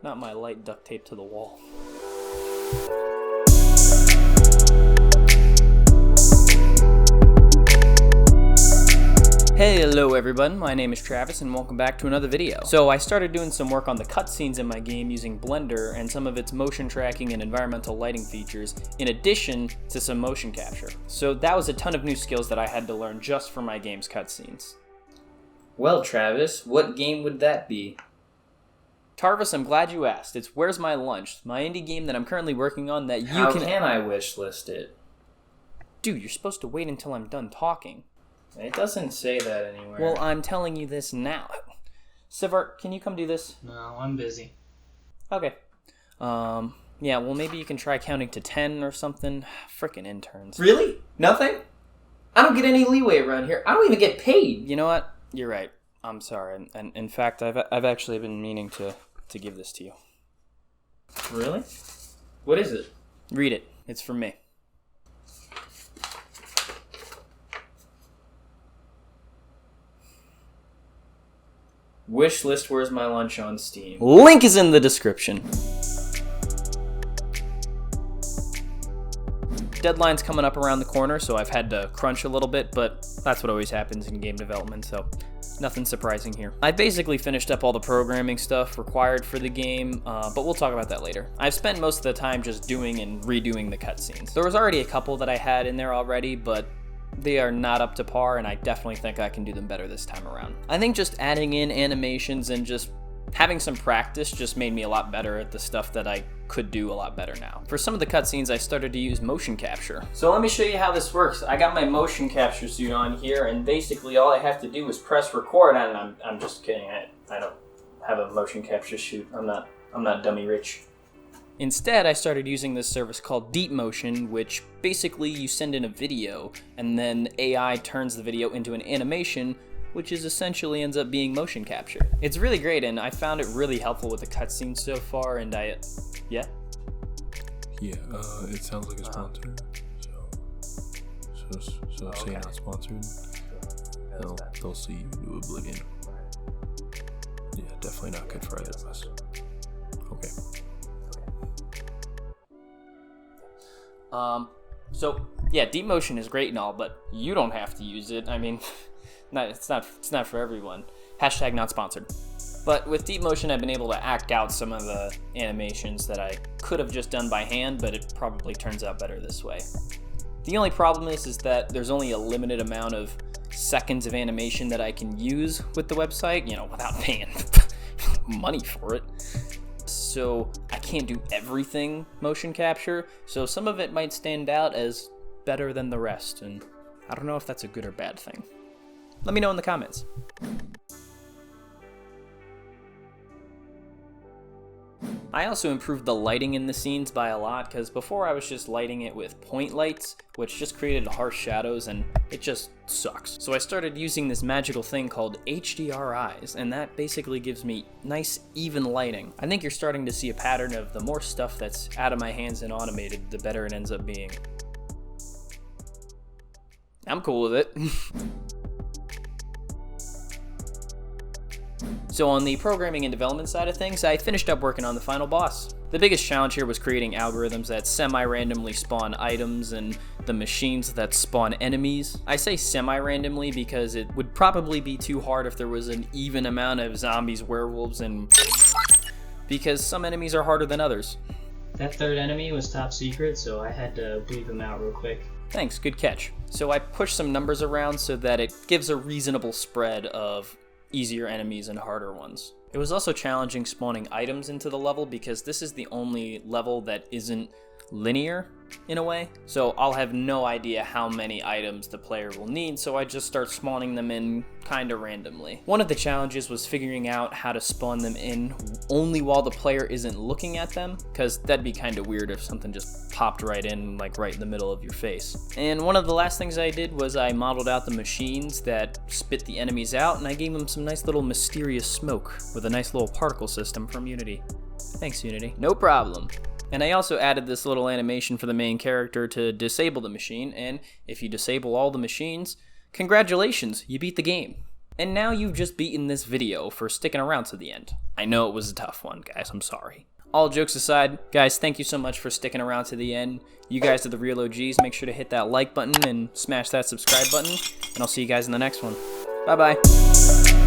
not my light duct tape to the wall. Hello everyone, my name is Travis and welcome back to another video. So I started doing some work on the cutscenes in my game using Blender and some of its motion tracking and environmental lighting features, in addition to some motion capture. So that was a ton of new skills that I had to learn just for my game's cutscenes. Well Travis, what game would that be? Tarvis, I'm glad you asked. It's Where's My Lunch, my indie game that I'm currently working on that How can I wishlist it? Dude, you're supposed to wait until I'm done talking. It doesn't say that anywhere. Well, I'm telling you this now. Sivart, can you come do this? No, I'm busy. Okay. Yeah, well, maybe you can try counting to 10 or something. Frickin' interns. Really? Nothing? I don't get any leeway around here. I don't even get paid. You know what? You're right. I'm sorry. And in fact, I've actually been meaning to give this to you. Really? What is it? Read it. It's from me. Wishlist Where's My Lunch on Steam. Link is in the description. Deadline's coming up around the corner, so I've had to crunch a little bit, but that's what always happens in game development, so nothing surprising here. I basically finished up all the programming stuff required for the game, but we'll talk about that later. I've spent most of the time just doing and redoing the cutscenes. There was already a couple that I had in there already, but they are not up to par, and I definitely think I can do them better this time around. I think just adding in animations and just having some practice just made me a lot better at the stuff that I could do a lot better now. For some of the cutscenes, I started to use motion capture. So let me show you how this works. I got my motion capture suit on here, and basically all I have to do is press record, and I'm just kidding. I don't have a motion capture suit. I'm not dummy rich. Instead, I started using this service called Deep Motion, which basically you send in a video, and then AI turns the video into an animation, which is essentially ends up being motion capture. It's really great, and I found it really helpful with the cutscenes so far, and yeah? Yeah, it sounds like a sponsor, so if say not sponsored, they'll see you do Oblivion. Yeah, definitely not good for either of us. Okay. So yeah, Deep Motion is great and all, but you don't have to use it. I mean, it's not for everyone. Hashtag not sponsored. But with Deep Motion, I've been able to act out some of the animations that I could have just done by hand, but it probably turns out better this way. The only problem is that there's only a limited amount of seconds of animation that I can use with the website, without paying money for it. So I can't do everything motion capture, so some of it might stand out as better than the rest, and I don't know if that's a good or bad thing. Let me know in the comments. I also improved the lighting in the scenes by a lot, because before I was just lighting it with point lights, which just created harsh shadows, and it just sucks. So I started using this magical thing called HDR eyes, and that basically gives me nice, even lighting. I think you're starting to see a pattern of the more stuff that's out of my hands and automated, the better it ends up being. I'm cool with it. So on the programming and development side of things, I finished up working on the final boss. The biggest challenge here was creating algorithms that semi-randomly spawn items and the machines that spawn enemies. I say semi-randomly because it would probably be too hard if there was an even amount of zombies, werewolves, and because some enemies are harder than others. That third enemy was top secret, so I had to bleed them out real quick. Thanks, good catch. So I pushed some numbers around so that it gives a reasonable spread of easier enemies and harder ones. It was also challenging spawning items into the level because this is the only level that isn't linear in a way. So I'll have no idea how many items the player will need, so I just start spawning them in kinda randomly. One of the challenges was figuring out how to spawn them in only while the player isn't looking at them, because that'd be kinda weird if something just popped right in, like right in the middle of your face. And one of the last things I did was I modeled out the machines that spit the enemies out, and I gave them some nice little mysterious smoke with a nice little particle system from Unity. Thanks, Unity. No problem. And I also added this little animation for the main character to disable the machine, and if you disable all the machines, congratulations, you beat the game. And now you've just beaten this video for sticking around to the end. I know it was a tough one, guys, I'm sorry. All jokes aside, guys, thank you so much for sticking around to the end. You guys are the real OGs. Make sure to hit that like button and smash that subscribe button. And I'll see you guys in the next one. Bye-bye.